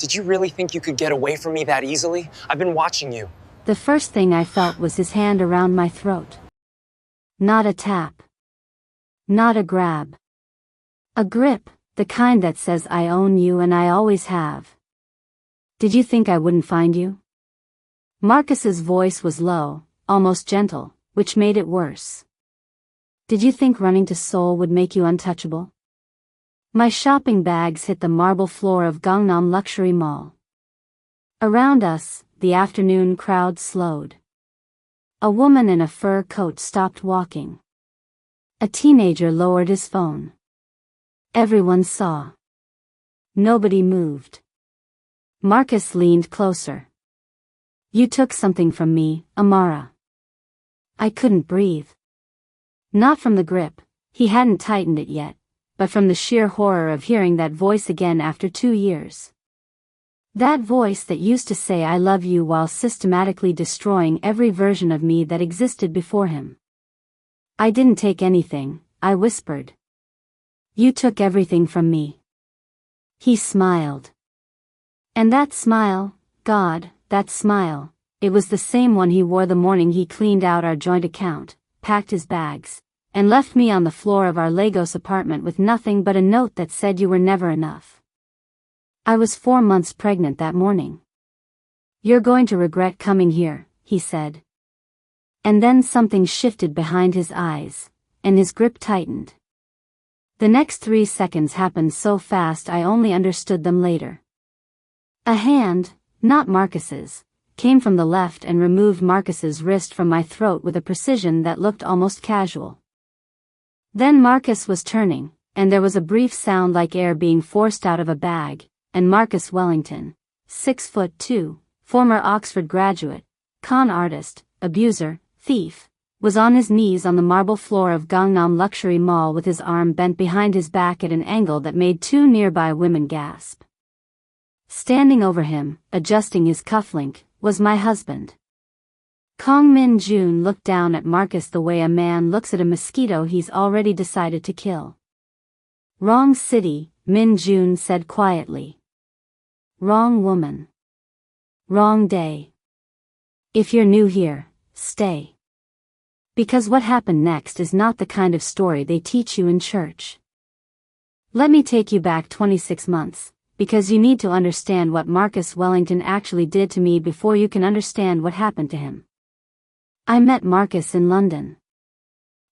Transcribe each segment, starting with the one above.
Did you really think you could get away from me that easily? I've been watching you. The first thing I felt was his hand around my throat. Not a tap. Not a grab. A grip, the kind that says I own you and I always have. Did you think I wouldn't find you? Marcus's voice was low, almost gentle, which made it worse. Did you think running to Seoul would make you untouchable? My shopping bags hit the marble floor of Gangnam Luxury Mall. Around us, the afternoon crowd slowed. A woman in a fur coat stopped walking. A teenager lowered his phone. Everyone saw. Nobody moved. Marcus leaned closer. You took something from me, Amara. I couldn't breathe. Not from the grip, he hadn't tightened it yet, but from the sheer horror of hearing that voice again after 2 years. That voice that used to say I love you while systematically destroying every version of me that existed before him. I didn't take anything, I whispered. You took everything from me. He smiled. And that smile, God, that smile, it was the same one he wore the morning he cleaned out our joint account, packed his bags, and left me on the floor of our Lagos apartment with nothing but a note that said you were never enough. I was 4 months pregnant that morning. You're going to regret coming here, he said. And then something shifted behind his eyes, and his grip tightened. The next 3 seconds happened so fast I only understood them later. A hand, not Marcus's, came from the left and removed Marcus's wrist from my throat with a precision that looked almost casual. Then Marcus was turning, and there was a brief sound like air being forced out of a bag, and Marcus Wellington, 6'2", former Oxford graduate, con artist, abuser, thief, was on his knees on the marble floor of Gangnam Luxury Mall with his arm bent behind his back at an angle that made 2 nearby women gasp. Standing over him, adjusting his cufflink, was my husband. Kong Min Jun looked down at Marcus the way a man looks at a mosquito he's already decided to kill. Wrong city, Min Jun said quietly. Wrong woman. Wrong day. If you're new here, stay. Because what happened next is not the kind of story they teach you in church. Let me take you back 26 months, because you need to understand what Marcus Wellington actually did to me before you can understand what happened to him. I met Marcus in London.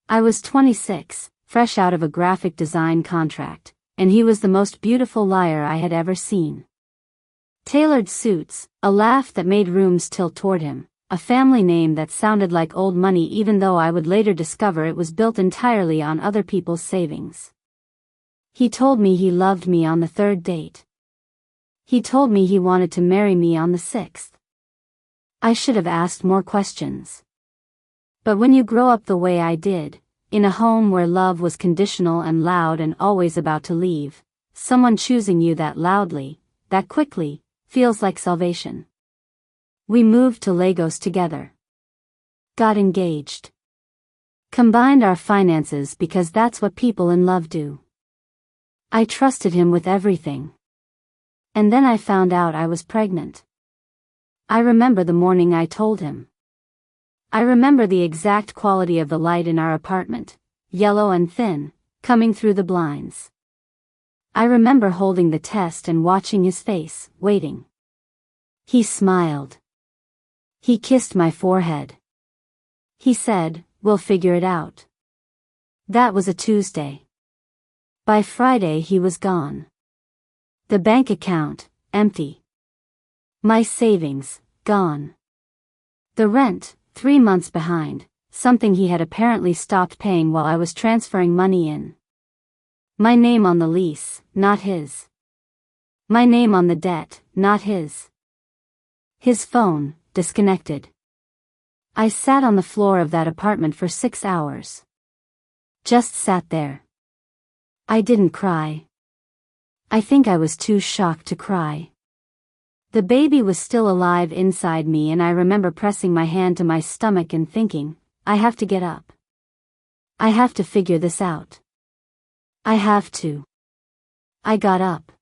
I was 26, fresh out of a graphic design contract, and he was the most beautiful liar I had ever seen. Tailored suits, a laugh that made rooms tilt toward him, a family name that sounded like old money even though I would later discover it was built entirely on other people's savings. He told me he loved me on the 3rd date. He told me he wanted to marry me on the 6th. I should have asked more questions. But when you grow up the way I did, in a home where love was conditional and loud and always about to leave, someone choosing you that loudly, that quickly, feels like salvation. We moved to Lagos together. Got engaged. Combined our finances because that's what people in love do. I trusted him with everything. And then I found out I was pregnant. I remember the morning I told him. I remember the exact quality of the light in our apartment, yellow and thin, coming through the blinds. I remember holding the test and watching his face, waiting. He smiled. He kissed my forehead. He said, "We'll figure it out." That was a Tuesday. By Friday he was gone. The bank account, empty. My savings, gone. The rent, 3 months behind, something he had apparently stopped paying while I was transferring money in. My name on the lease, not his. My name on the debt, not his. His phone, disconnected. I sat on the floor of that apartment for 6 hours. Just sat there. I didn't cry. I think I was too shocked to cry. The baby was still alive inside me and I remember pressing my hand to my stomach and thinking, I have to get up. I have to figure this out. I have to. I got up.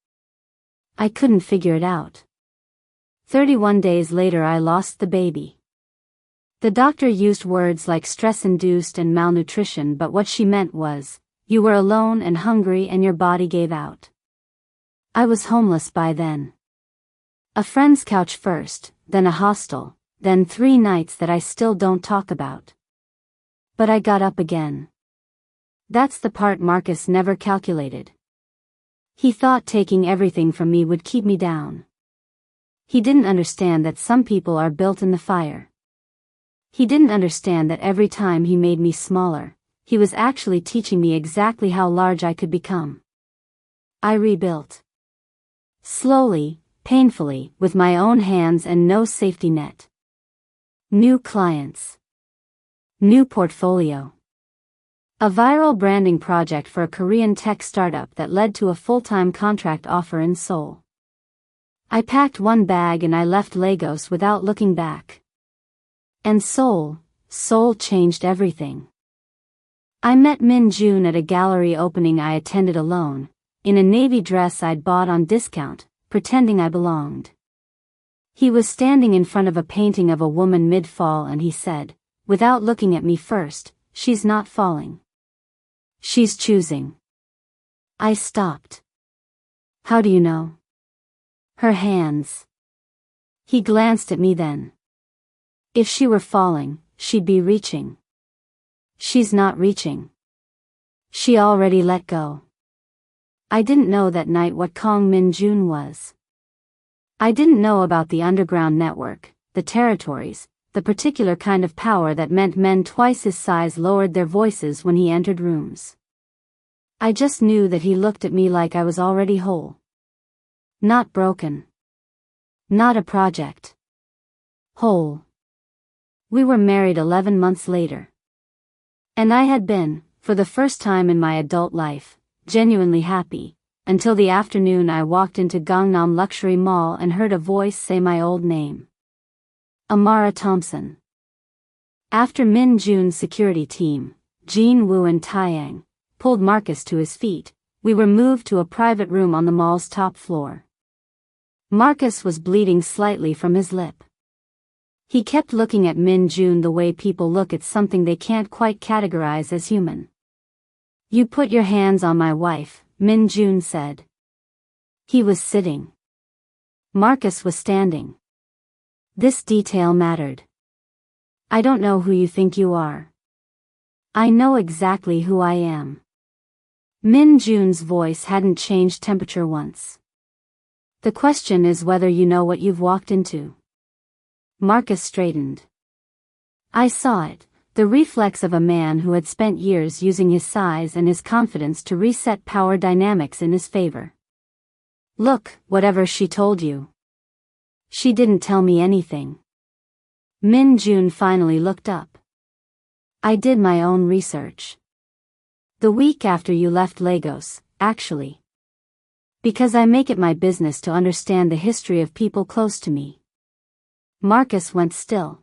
I couldn't figure it out. 31 days later I lost the baby. The doctor used words like stress-induced and malnutrition, but what she meant was, you were alone and hungry and your body gave out. I was homeless by then. A friend's couch first, then a hostel, then 3 nights that I still don't talk about. But I got up again. That's the part Marcus never calculated. He thought taking everything from me would keep me down. He didn't understand that some people are built in the fire. He didn't understand that every time he made me smaller, he was actually teaching me exactly how large I could become. I rebuilt. Slowly, painfully, with my own hands and no safety net. New clients. New portfolio. A viral branding project for a Korean tech startup that led to a full-time contract offer in Seoul. I packed one bag and I left Lagos without looking back. And Seoul changed everything. I met Min Jun at a gallery opening I attended alone, in a navy dress I'd bought on discount, pretending I belonged. He was standing in front of a painting of a woman mid-fall and he said, without looking at me first, she's not falling. She's choosing. I stopped. How do you know? Her hands. He glanced at me then. If she were falling, she'd be reaching. She's not reaching. She already let go. I didn't know that night what Kong Min Jun was. I didn't know about the underground network, the territories, the particular kind of power that meant men twice his size lowered their voices when he entered rooms. I just knew that he looked at me like I was already whole. Not broken. Not a project. Whole. We were married 11 months later. And I had been, for the first time in my adult life, genuinely happy, until the afternoon I walked into Gangnam Luxury Mall and heard a voice say my old name. Amara Thompson. After Min Jun's security team, Jin Woo and Taeyang, pulled Marcus to his feet, we were moved to a private room on the mall's top floor. Marcus was bleeding slightly from his lip. He kept looking at Min Jun the way people look at something they can't quite categorize as human. You put your hands on my wife, Min Jun said. He was sitting. Marcus was standing. This detail mattered. I don't know who you think you are. I know exactly who I am. Min Jun's voice hadn't changed temperature once. The question is whether you know what you've walked into. Marcus straightened. I saw it, the reflex of a man who had spent years using his size and his confidence to reset power dynamics in his favor. Look, whatever she told you. She didn't tell me anything. Min Jun finally looked up. I did my own research. The week after you left Lagos, actually. Because I make it my business to understand the history of people close to me. Marcus went still.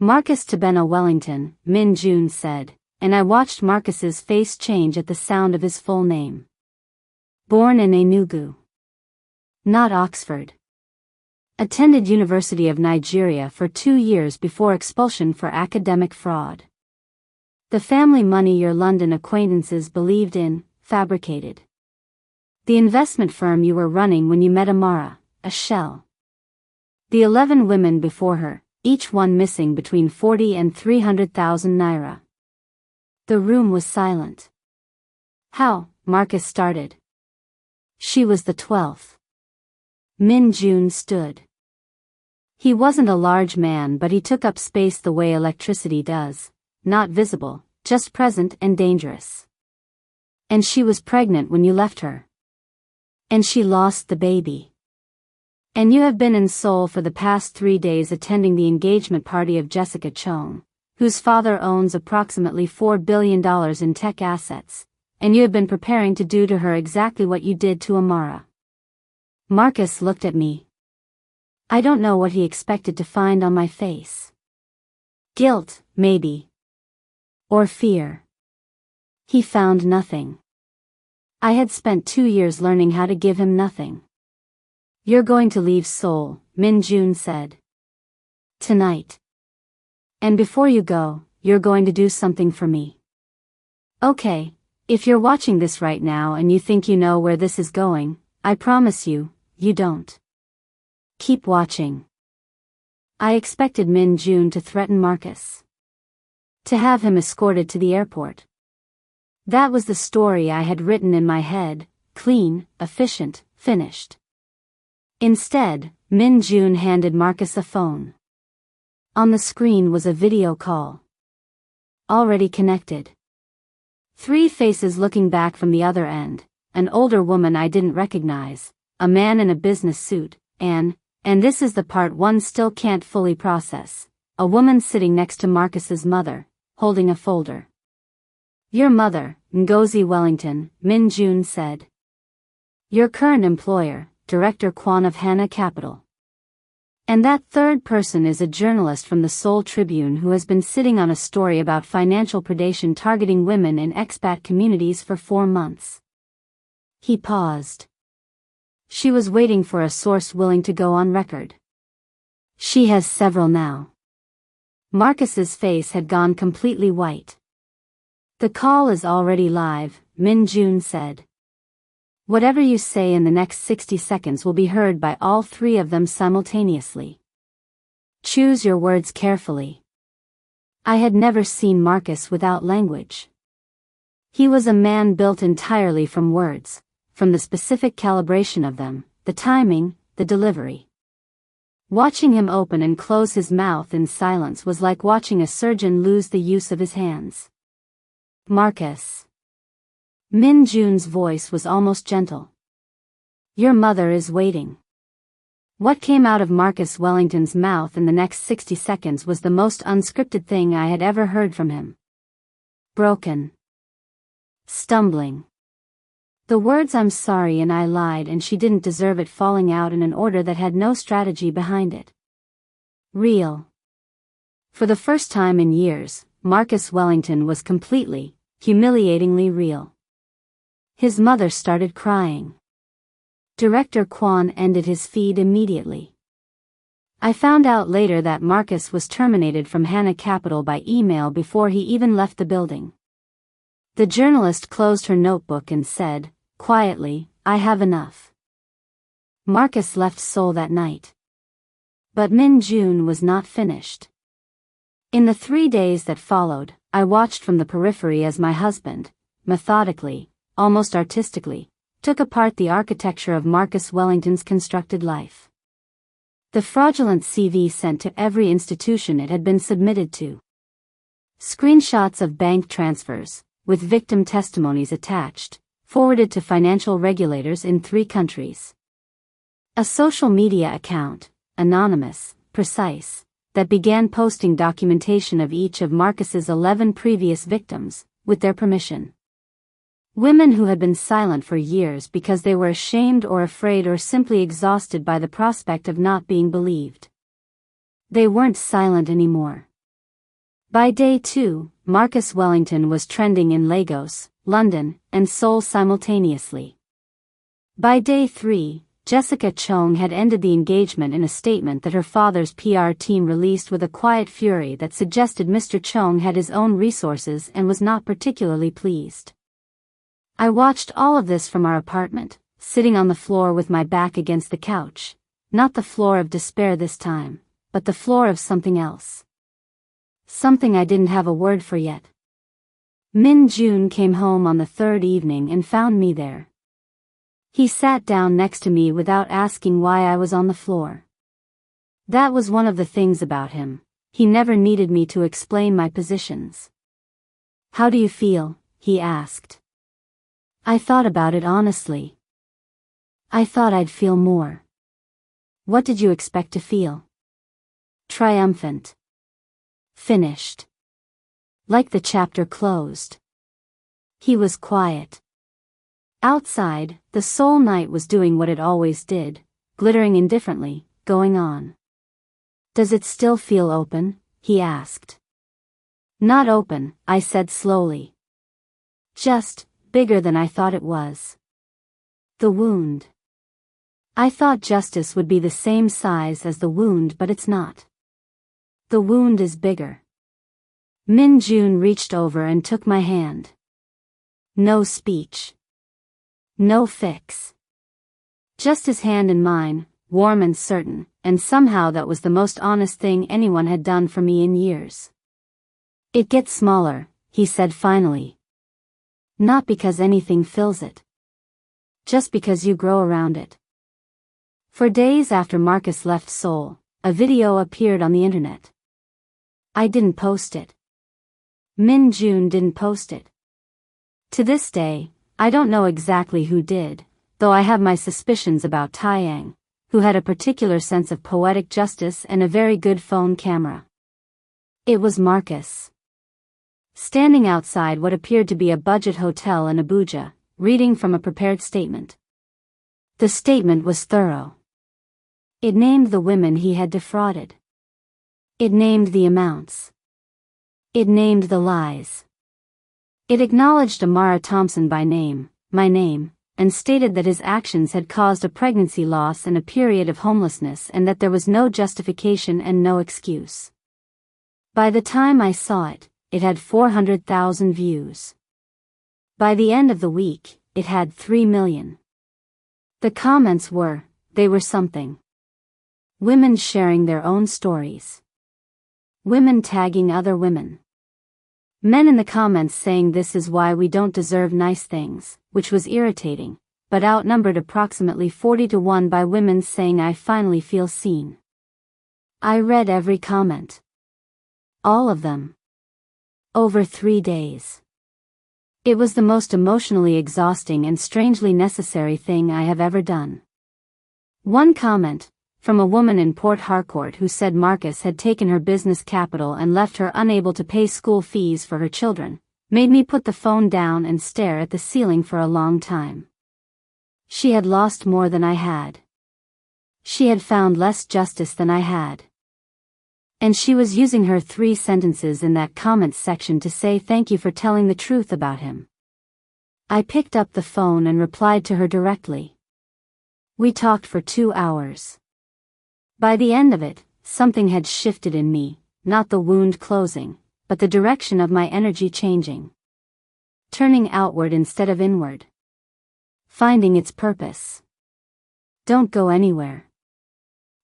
Marcus Tabena Wellington, Min Jun said, and I watched Marcus's face change at the sound of his full name. Born in Enugu. Not Oxford. Attended University of Nigeria for 2 years before expulsion for academic fraud. The family money your London acquaintances believed in, fabricated. The investment firm you were running when you met Amara, a shell. The 11 women before her, each one missing between 40 and 300,000 naira. The room was silent. How? Marcus started. She was the 12th. Min Jun stood. He wasn't a large man, but he took up space the way electricity does, not visible, just present and dangerous. And she was pregnant when you left her. And she lost the baby. And you have been in Seoul for the past 3 days attending the engagement party of Jessica Chung, whose father owns approximately $4 billion in tech assets, and you have been preparing to do to her exactly what you did to Amara. Marcus looked at me. I don't know what he expected to find on my face. Guilt, maybe. Or fear. He found nothing. I had spent 2 years learning how to give him nothing. You're going to leave Seoul, Min Jun said. Tonight. And before you go, you're going to do something for me. Okay, if you're watching this right now and you think you know where this is going, I promise you, you don't. Keep watching. I expected Min Jun to threaten Marcus. To have him escorted to the airport. That was the story I had written in my head, clean, efficient, finished. Instead, Min Jun handed Marcus a phone. On the screen was a video call. Already connected. 3 faces looking back from the other end, an older woman I didn't recognize, a man in a business suit, and this is the part one still can't fully process, a woman sitting next to Marcus's mother, holding a folder. Your mother, Ngozi Wellington, Min Jun said. Your current employer, Director Kwon of Hana Capital. And that third person is a journalist from the Seoul Tribune who has been sitting on a story about financial predation targeting women in expat communities for 4 months. He paused. She was waiting for a source willing to go on record. She has several now. Marcus's face had gone completely white. The call is already live, Min Jun said. Whatever you say in the next 60 seconds will be heard by all 3 of them simultaneously. Choose your words carefully. I had never seen Marcus without language. He was a man built entirely from words, from the specific calibration of them, the timing, the delivery. Watching him open and close his mouth in silence was like watching a surgeon lose the use of his hands. Marcus. Min Jun's voice was almost gentle. Your mother is waiting. What came out of Marcus Wellington's mouth in the next 60 seconds was the most unscripted thing I had ever heard from him. Broken. Stumbling. The words "I'm sorry and I lied and she didn't deserve it" falling out in an order that had no strategy behind it. Real. For the first time in years, Marcus Wellington was completely, humiliatingly real. His mother started crying. Director Kwon ended his feed immediately. I found out later that Marcus was terminated from Hana Capital by email before he even left the building. The journalist closed her notebook and said, quietly, I have enough. Marcus left Seoul that night. But Min Jun was not finished. In the 3 days that followed, I watched from the periphery as my husband, methodically, almost artistically, took apart the architecture of Marcus Wellington's constructed life. The fraudulent CV sent to every institution it had been submitted to. Screenshots of bank transfers, with victim testimonies attached, forwarded to financial regulators in 3 countries. A social media account, anonymous, precise, that began posting documentation of each of Marcus's 11 previous victims, with their permission. Women who had been silent for years because they were ashamed or afraid or simply exhausted by the prospect of not being believed. They weren't silent anymore. By day 2, Marcus Wellington was trending in Lagos, London, and Seoul simultaneously. By day 3, Jessica Chung had ended the engagement in a statement that her father's PR team released with a quiet fury that suggested Mr. Chung had his own resources and was not particularly pleased. I watched all of this from our apartment, sitting on the floor with my back against the couch, not the floor of despair this time, but the floor of something else. Something I didn't have a word for yet. Min Jun came home on the 3rd evening and found me there. He sat down next to me without asking why I was on the floor. That was one of the things about him, he never needed me to explain my positions. How do you feel? He asked. I thought about it honestly. I thought I'd feel more. What did you expect to feel? Triumphant. Finished. Like the chapter closed. He was quiet. Outside, the Seoul night was doing what it always did, glittering indifferently, going on. Does it still feel open? He asked. Not open, I said slowly. Just bigger than I thought it was. The wound. I thought justice would be the same size as the wound, but it's not. The wound is bigger. Min Jun reached over and took my hand. No speech. No fix. Just his hand in mine, warm and certain, and somehow that was the most honest thing anyone had done for me in years. It gets smaller, he said finally. Not because anything fills it. Just because you grow around it. For days after Marcus left Seoul, a video appeared on the internet. I didn't post it. Min Jun didn't post it. To this day, I don't know exactly who did, though I have my suspicions about Taeyang, who had a particular sense of poetic justice and a very good phone camera. It was Marcus. Standing outside what appeared to be a budget hotel in Abuja, reading from a prepared statement. The statement was thorough. It named the women he had defrauded. It named the amounts. It named the lies. It acknowledged Amara Thompson by name, my name, and stated that his actions had caused a pregnancy loss and a period of homelessness and that there was no justification and no excuse. By the time I saw it, it had 400,000 views. By the end of the week, it had 3 million. The comments were, they were something. Women sharing their own stories. Women tagging other women. Men in the comments saying this is why we don't deserve nice things, which was irritating, but outnumbered approximately 40-1 by women saying I finally feel seen. I read every comment. All of them. Over 3 days. It was the most emotionally exhausting and strangely necessary thing I have ever done. One comment, from a woman in Port Harcourt who said Marcus had taken her business capital and left her unable to pay school fees for her children, made me put the phone down and stare at the ceiling for a long time. She had lost more than I had. She had found less justice than I had. And she was using her 3 sentences in that comments section to say thank you for telling the truth about him. I picked up the phone and replied to her directly. We talked for 2 hours. By the end of it, something had shifted in me, not the wound closing, but the direction of my energy changing. Turning outward instead of inward. Finding its purpose. Don't go anywhere.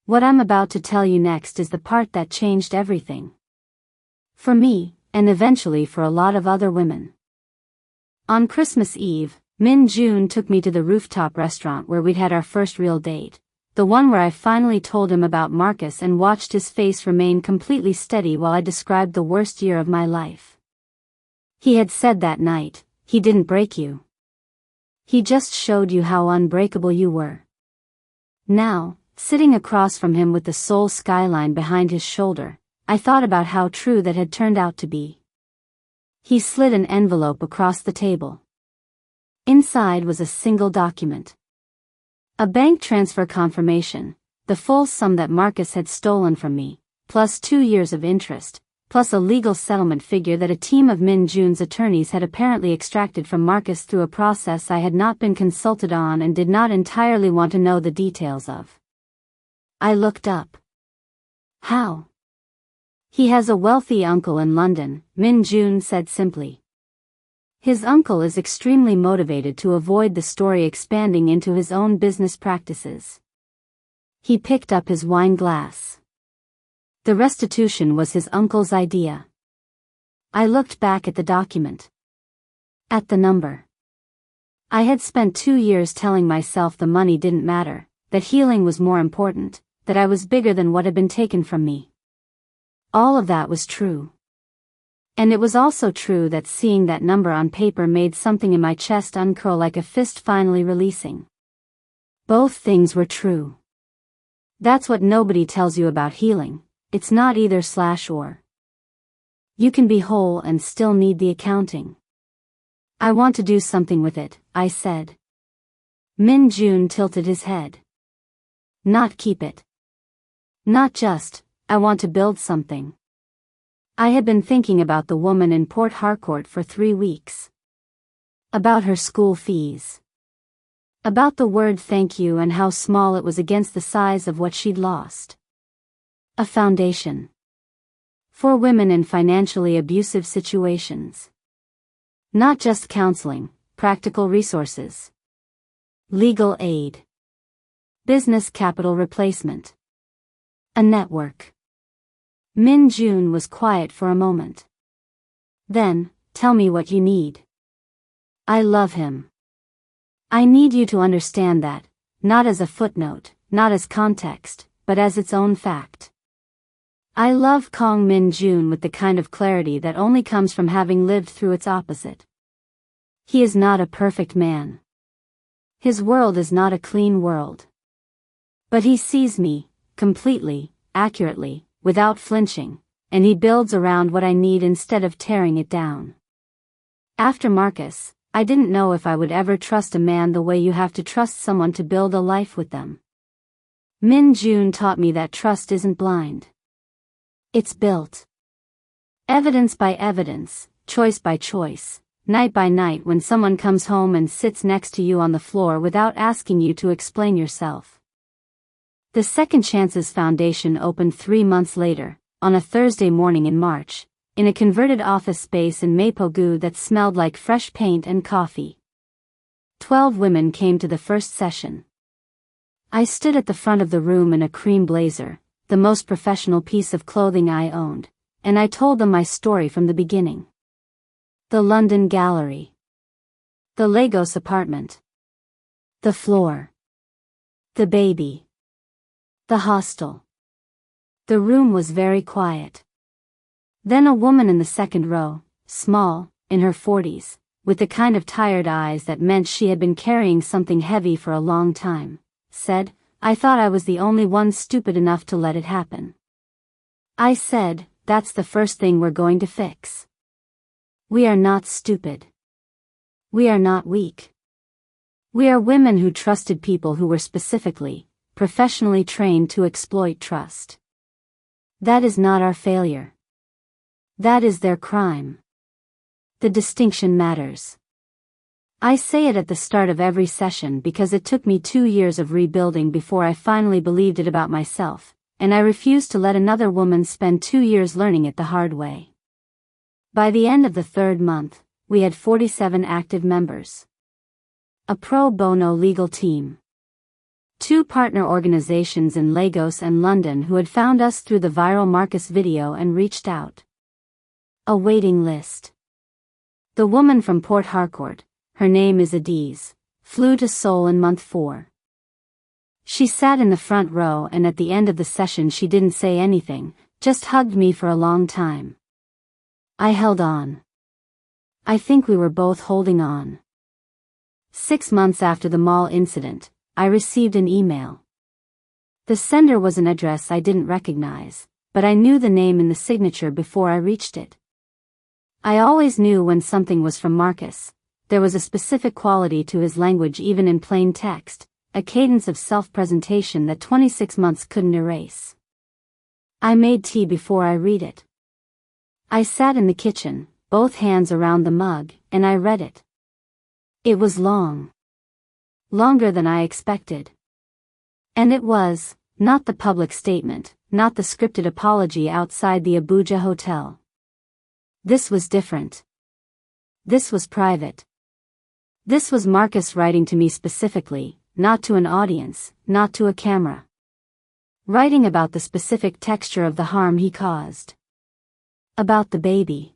What I'm about to tell you next is the part that changed everything. For me, and eventually for a lot of other women. On Christmas Eve, Min Jun took me to the rooftop restaurant where we'd had our first real date. The one where I finally told him about Marcus and watched his face remain completely steady while I described the worst year of my life. He had said that night, he didn't break you. He just showed you how unbreakable you were. Now, sitting across from him with the Seoul skyline behind his shoulder, I thought about how true that had turned out to be. He slid an envelope across the table. Inside was a single document. A bank transfer confirmation, the full sum that Marcus had stolen from me, plus 2 years of interest, plus a legal settlement figure that a team of Min Jun's attorneys had apparently extracted from Marcus through a process I had not been consulted on and did not entirely want to know the details of. I looked up. How? He has a wealthy uncle in London, Min Jun said simply. His uncle is extremely motivated to avoid the story expanding into his own business practices. He picked up his wine glass. The restitution was his uncle's idea. I looked back at the document. At the number. I had spent 2 years telling myself the money didn't matter, that healing was more important, that I was bigger than what had been taken from me. All of that was true. And it was also true that seeing that number on paper made something in my chest uncurl like a fist finally releasing. Both things were true. That's what nobody tells you about healing, it's not either/or. You can be whole and still need the accounting. I want to do something with it, I said. Min Jun tilted his head. Not keep it. Not just, I want to build something. I had been thinking about the woman in Port Harcourt for 3 weeks. About her school fees. About the word thank you and how small it was against the size of what she'd lost. A foundation. For women in financially abusive situations. Not just counseling, practical resources. Legal aid. Business capital replacement. A network. Min Jun was quiet for a moment. Then, tell me what you need. I love him. I need you to understand that, not as a footnote, not as context, but as its own fact. I love Kong Min Jun with the kind of clarity that only comes from having lived through its opposite. He is not a perfect man. His world is not a clean world. But he sees me, completely, accurately, without flinching, and he builds around what I need instead of tearing it down. After Marcus, I didn't know if I would ever trust a man the way you have to trust someone to build a life with them. Min Jun taught me that trust isn't blind. It's built. Evidence by evidence, choice by choice, night by night when someone comes home and sits next to you on the floor without asking you to explain yourself. The Second Chances Foundation opened 3 months later, on a Thursday morning in March, in a converted office space in Mapogu that smelled like fresh paint and coffee. 12 women came to the first session. I stood at the front of the room in a cream blazer, the most professional piece of clothing I owned, and I told them my story from the beginning. The London Gallery. The Lagos apartment. The floor. The baby. The hostel. The room was very quiet. Then a woman in the second row, small, in her 40s, with the kind of tired eyes that meant she had been carrying something heavy for a long time, said, I thought I was the only one stupid enough to let it happen. I said, that's the first thing we're going to fix. We are not stupid. We are not weak. We are women who trusted people who were specifically, professionally trained to exploit trust. That is not our failure. That is their crime. The distinction matters. I say it at the start of every session because it took me 2 years of rebuilding before I finally believed it about myself, and I refused to let another woman spend 2 years learning it the hard way. By the end of the 3rd month, we had 47 active members. A pro bono legal team. 2 partner organizations in Lagos and London who had found us through the viral Marcus video and reached out. A waiting list. The woman from Port Harcourt, her name is Adiz, flew to Seoul in month 4. She sat in the front row and at the end of the session she didn't say anything, just hugged me for a long time. I held on. I think we were both holding on. 6 months after the mall incident, I received an email. The sender was an address I didn't recognize, but I knew the name in the signature before I reached it. I always knew when something was from Marcus. There was a specific quality to his language even in plain text, a cadence of self-presentation that 26 months couldn't erase. I made tea before I read it. I sat in the kitchen, both hands around the mug, and I read it. It was long. Longer than I expected. And it was, not the public statement, not the scripted apology outside the Abuja hotel. This was different. This was private. This was Marcus writing to me specifically, not to an audience, not to a camera. Writing about the specific texture of the harm he caused. About the baby.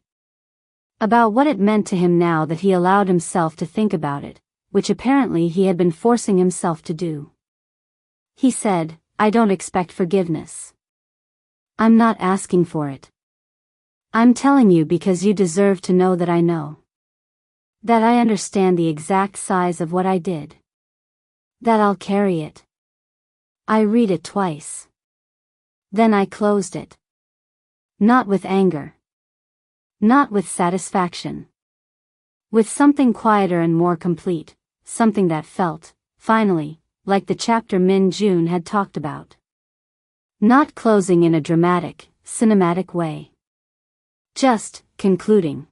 About what it meant to him now that he allowed himself to think about it, which apparently he had been forcing himself to do. He said, I don't expect forgiveness. I'm not asking for it. I'm telling you because you deserve to know that I know. That I understand the exact size of what I did. That I'll carry it. I read it twice. Then I closed it. Not with anger. Not with satisfaction. With something quieter and more complete, something that felt, finally, like the chapter Min Jun had talked about. Not closing in a dramatic, cinematic way. Just concluding.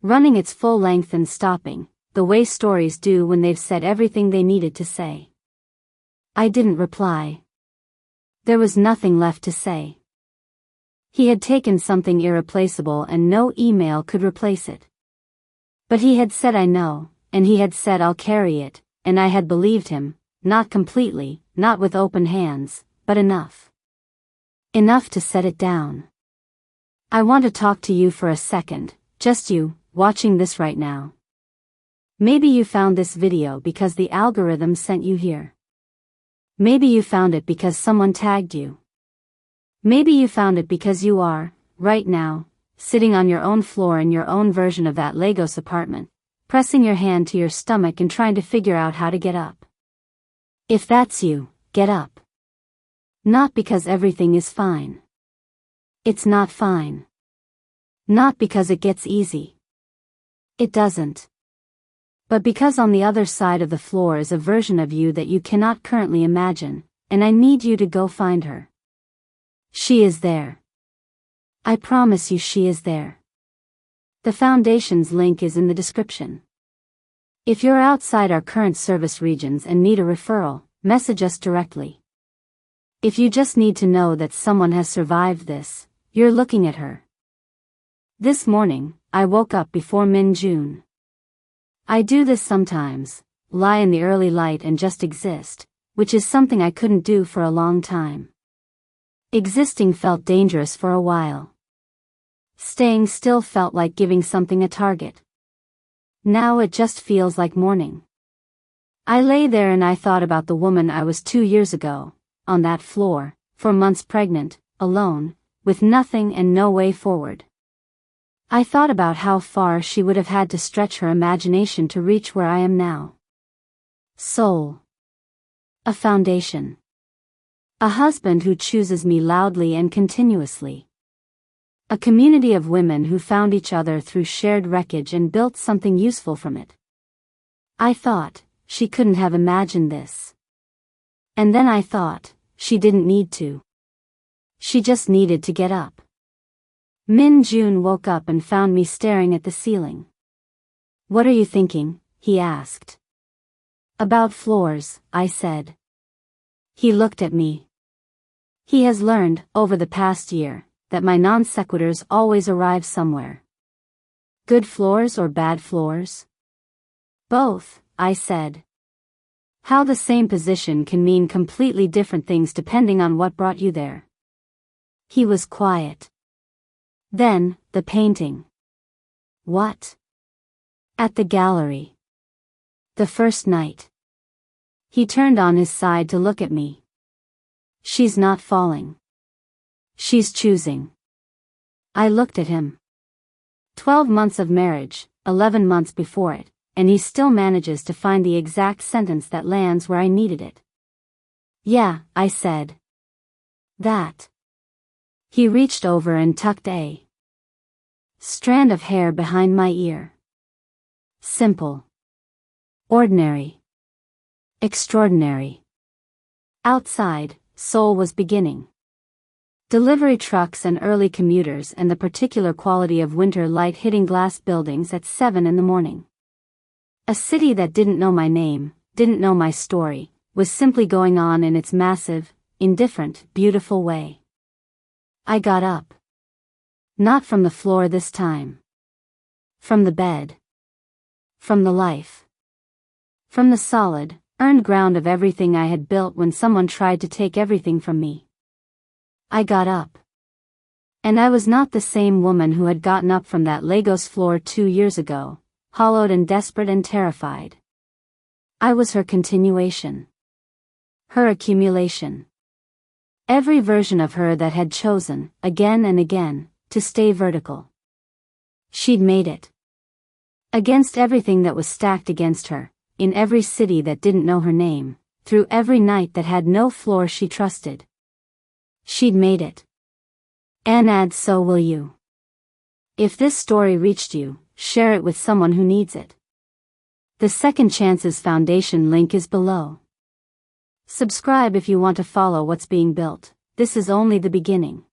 Running its full length and stopping, the way stories do when they've said everything they needed to say. I didn't reply. There was nothing left to say. He had taken something irreplaceable and no email could replace it. But he had said I know, and he had said I'll carry it, and I had believed him, not completely, not with open hands, but enough. Enough to set it down. I want to talk to you for a second, just you, watching this right now. Maybe you found this video because the algorithm sent you here. Maybe you found it because someone tagged you. Maybe you found it because you are, right now, sitting on your own floor in your own version of that Lagos apartment, pressing your hand to your stomach and trying to figure out how to get up. If that's you, get up. Not because everything is fine. It's not fine. Not because it gets easy. It doesn't. But because on the other side of the floor is a version of you that you cannot currently imagine, and I need you to go find her. She is there. I promise you she is there. The Foundation's link is in the description. If you're outside our current service regions and need a referral, message us directly. If you just need to know that someone has survived this, you're looking at her. This morning, I woke up before Min-June. I do this sometimes, lie in the early light and just exist, which is something I couldn't do for a long time. Existing felt dangerous for a while. Staying still felt like giving something a target. Now it just feels like morning. I lay there and I thought about the woman I was 2 years ago, on that floor, 4 months pregnant, alone, with nothing and no way forward. I thought about how far she would have had to stretch her imagination to reach where I am now. Seoul. A foundation. A husband who chooses me loudly and continuously. A community of women who found each other through shared wreckage and built something useful from it. I thought, she couldn't have imagined this. And then I thought, she didn't need to. She just needed to get up. Min-June woke up and found me staring at the ceiling. "What are you thinking?" he asked. "About floors," I said. He looked at me. He has learned, over the past year, that my non-sequiturs always arrive somewhere. Good floors or bad floors? Both, I said. How the same position can mean completely different things depending on what brought you there. He was quiet. Then, the painting. What? At the gallery. The first night. He turned on his side to look at me. She's not falling. She's choosing. I looked at him. 12 months of marriage, 11 months before it, and he still manages to find the exact sentence that lands where I needed it. Yeah, I said. That. He reached over and tucked a strand of hair behind my ear. Simple. Ordinary. Extraordinary. Outside, Seoul was beginning. Delivery trucks and early commuters and the particular quality of winter light hitting glass buildings at 7 in the morning. A city that didn't know my name, didn't know my story, was simply going on in its massive, indifferent, beautiful way. I got up. Not from the floor this time. From the bed. From the life. From the solid, earned ground of everything I had built when someone tried to take everything from me. I got up. And I was not the same woman who had gotten up from that Lagos floor 2 years ago, hollowed and desperate and terrified. I was her continuation. Her accumulation. Every version of her that had chosen, again and again, to stay vertical. She'd made it. Against everything that was stacked against her, in every city that didn't know her name, through every night that had no floor she trusted. She'd made it. And so will you. If this story reached you, share it with someone who needs it. The Second Chances Foundation link is below. Subscribe if you want to follow what's being built. This is only the beginning.